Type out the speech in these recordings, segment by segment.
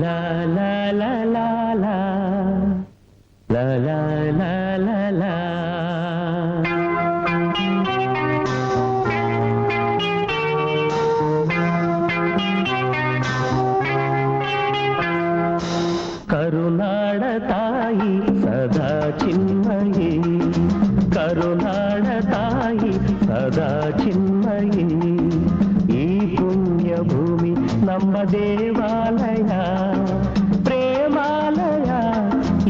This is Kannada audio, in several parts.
ಲಾ ಲಾ ಲಾ ಲಾ ಲಾ ಲಾ ಲಾ ಲಾ ಲಾ ಲಾ. ಕರುನಾಡ ತಾಯಿ ಸದಾ ಚಿನ್ಮಯಿ, ಕರುನಾಡ ತಾಯಿ ಸದಾ ಚಿನ್ಮಯಿ. ಈ ಪುಣ್ಯ ಭೂಮಿ ನಮ್ಮ ದೇವಾಲಯ, ಪ್ರೇಮಾಲಯ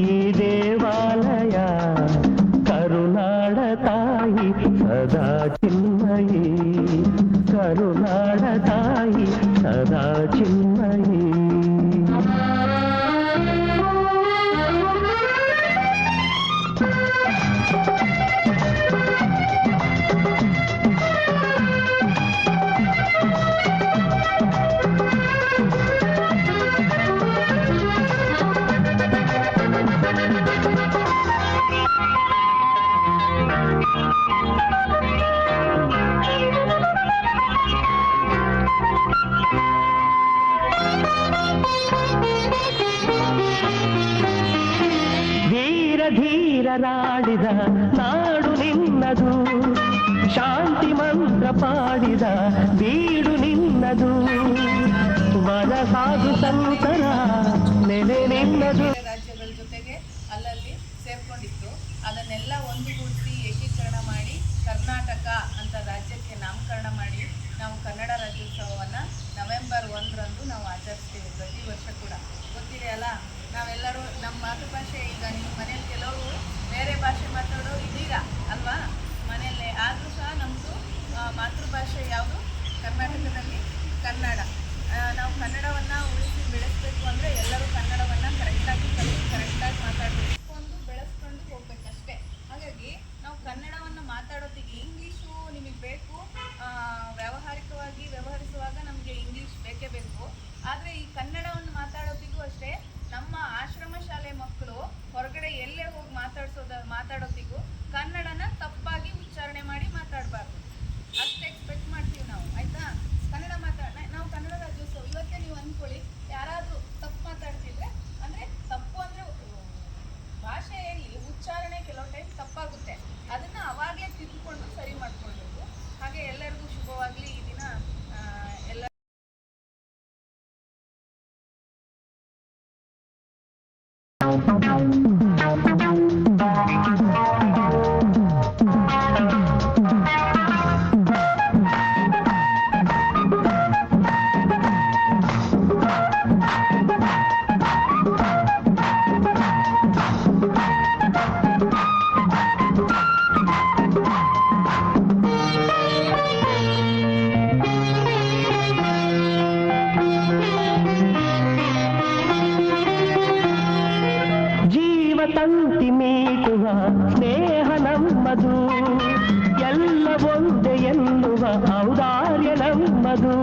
ಈ ದೇವಾಲಯ. ಕರುನಾಡ ತಾಯಿ ಸದಾ ಚಿನ್ಮಯಿ, ಕರುನಾಡ ತಾಯಿ ಸದಾ ಚಿನ್ಮಯಿ. ಧೀರರಾಡಿದ ನಾಡು ನಿನ್ನದು, ಶಾಂತಿ ಮಂತ್ರ ಪಾಡಿದ ಬೀಡು ನಿನ್ನದು, ವನ ಸಾಧು ಸಂತರ ನೆಲೆ ನಿನ್ನದು. ರಾಜ್ಯಗಳ ಜೊತೆಗೆ ಅಲ್ಲಲ್ಲಿ ಸೇರ್ಕೊಂಡಿತ್ತು. ಅದನ್ನೆಲ್ಲ ಒಂದುಗೂಡಿಸಿ ಏಕೀಕರಣ ಮಾಡಿ ಕರ್ನಾಟಕ ಅಂತ ರಾಜ್ಯಕ್ಕೆ ನಾಮಕರಣ ಮಾಡಿ ನಾವು ಕನ್ನಡ ರಾಜ್ಯೋತ್ಸವವನ್ನು ನವೆಂಬರ್ 1ರಂದು ನಾವು ಆಚರಿಸ್ತೀವಿ ಪ್ರತಿ ವರ್ಷ ಕೂಡ. ಗೊತ್ತಿದೆ ಅಲ್ಲ, ನಾವೆಲ್ಲರೂ ನಮ್ಮ ಮಾತೃಭಾಷೆ. ಈಗ ನಿಮ್ಮ ಮನೇಲಿ ಕೆಲವರು ಬೇರೆ ಭಾಷೆ ಮಾತಾಡೋರು ಇದೀಗ ಅಲ್ವಾ ಮನೆಯಲ್ಲೇ, ಆದರೂ ಸಹ ನಮ್ಮದು ಮಾತೃಭಾಷೆ ಯಾವುದು? ಕರ್ನಾಟಕದಲ್ಲಿ ಕನ್ನಡ. ನಾವು ಕನ್ನಡವನ್ನು ಉಳಿಸಿ ಬೆಳೆಸಬೇಕು ಅಂದರೆ ಎಲ್ಲರೂ ಕನ್ನಡವನ್ನು ಕರೆಕ್ಟಾಗಿ ಕಲಿತು ಕರೆಕ್ಟಾಗಿ ಮಾತಾಡಬೇಕು, ಬೆಳೆಸ್ಕೊಂಡು ಹೋಗ್ಬೇಕಷ್ಟೇ. ಹಾಗಾಗಿ ನಾವು ಕನ್ನಡವನ್ನು ಮಾತಾಡೋತ್ತಿಗೆ ಇಂಗ್ಲೀಷು ನಿಮಗೆ ಬೇಕು, ವ್ಯಾವಹಾರಿಕವಾಗಿ ವ್ಯವಹರಿಸುವಾಗ ನಮಗೆ ಇಂಗ್ಲೀಷ್ ಬೇಕೇ ಬೇಕು. ಆದರೆ ಈ ಕನ್ನಡವನ್ನು ಮಾತಾಡೋತ್ತಿಗೂ ಅಷ್ಟೇ, ನಮ್ಮ ಆಶ್ರಮ ಶಾಲೆ ಮಕ್ಕಳು ಹೊರಗಡೆ ಎಲ್ಲೇ ಹೋಗಿ ಮಾತಾಡೋತ್ತಿಗೂ ಕನ್ನಡನ ತಪ್ಪಾಗಿ ಉಚ್ಚಾರಣೆ ಮಾಡಿ ಮಾತಾಡಬಾರ್ದು. ಅಷ್ಟು ಎಕ್ಸ್ಪೆಕ್ಟ್ ಮಾಡ್ತೀವಿ ನಾವು, ಆಯಿತಾ? ಕನ್ನಡ ನಾವು ಕನ್ನಡ ರಾಜ್ಯೋತ್ಸವ ಇವತ್ತೇ ನೀವು ಅಂದ್ಕೊಳ್ಳಿ, ಯಾರಾದರೂ ತಪ್ಪು ಮಾತಾಡ್ತಿದ್ರೆ, ಅಂದರೆ ತಪ್ಪು ಅಂದರೆ ಭಾಷೆಯಲ್ಲಿ ಉಚ್ಚಾರಣೆ ಕೆಲವು ಟೈಮ್ ತಪ್ಪಾಗುತ್ತೆ, ಅದನ್ನು ಅವಾಗಲೇ ತಿದ್ದುಕೊಂಡು ಸರಿ ಮಾಡ್ಕೊಳ್ಬೇಕು. ಹಾಗೆ ಎಲ್ಲರಿಗೂ ಶುಭವಾಗಲಿ ಈ ದಿನ. ಎಲ್ಲ ತಂತಿ ಮೀಟುವ ಸ್ನೇಹ ನಮ್ಮದು, ಎಲ್ಲ ಒಂದೇ ಎನ್ನುವ ಔದಾರ್ಯ ನಮ್ಮದು.